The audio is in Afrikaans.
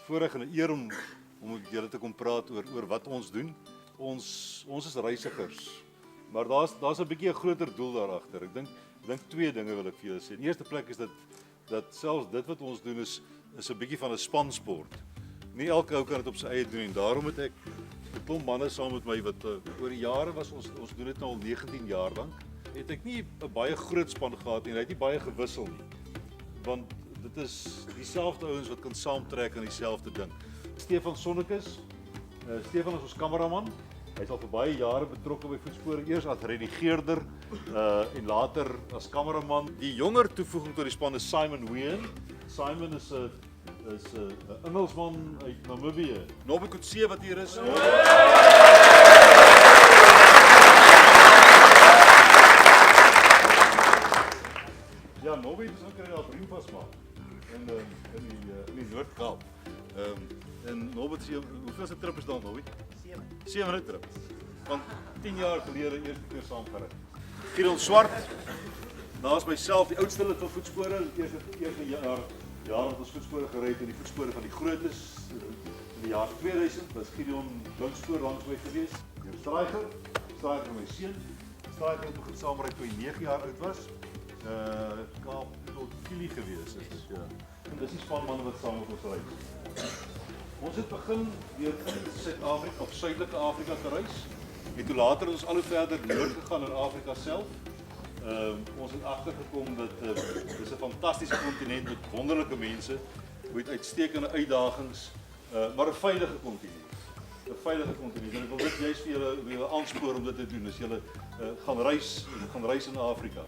voorreg en 'n eer om met julle te kom praat oor wat ons doen. Ons is reisigers, maar daar's 'n bietjie 'n groter doel daar agter. Ek dink twee dinge wil ek vir julle sê. In die eerste plek is dat selfs dit wat ons doen is 'n bietjie van 'n spansport. Nie elke ou kan dit op sy eie doen en daarom het ek 'n klomp manne saam met my wat oor die jare was ons doen dit nou al 19 jaar lank. Het ek nie 'n baie groot span gehad en hy het nie baie gewissel nie. Want dit is dieselfde ouens wat kan saamtrek aan dieselfde ding. Stefan Sonnekes, Stefan is ons kameraman. Hy is al vir baie jare betrokke by Voetspore, eers as redigeerder en later as kameraman. Die jonger toevoeging tot die span is Simon Ween. Simon is 'n Engelsman uit Namibië. Nobbe Kutse wat hier is. Ja, Nobbe is ook in April vasmaak in die Noord-Kaap. En Nobbe sê, hoeveelste trip is dan Nobbe? 7 trip. Van 10 jaar gelede eerste keer saam gery. Gideon Swart, naast myself die oudste lid van Voetspore, eerste jaar wat ons Voetspore gery het in die voetspore van die grootes in die jaar 2000 was Gideon linksvoor langs my gewees. Hier Stryger my seun. Stryger het begin saamry toe hy 9 jaar oud was. Kaap tot Kili gewees is. Ja. En dis die spanmanne wat saam met ons ry. Ons het begin deur in Suid-Afrika of Suidelike Afrika te reis. En toe later het ons al hoe verder noord gegaan in Afrika self. Ons het agtergekom dat dis 'n fantastiese kontinent met wonderlike mense, met uitstekende uitdagings, maar 'n veilige kontinent. 'n Veilige kontinent. En ek wil dit juist vir julle aanspoor om dit te doen as julle gaan reis in Afrika.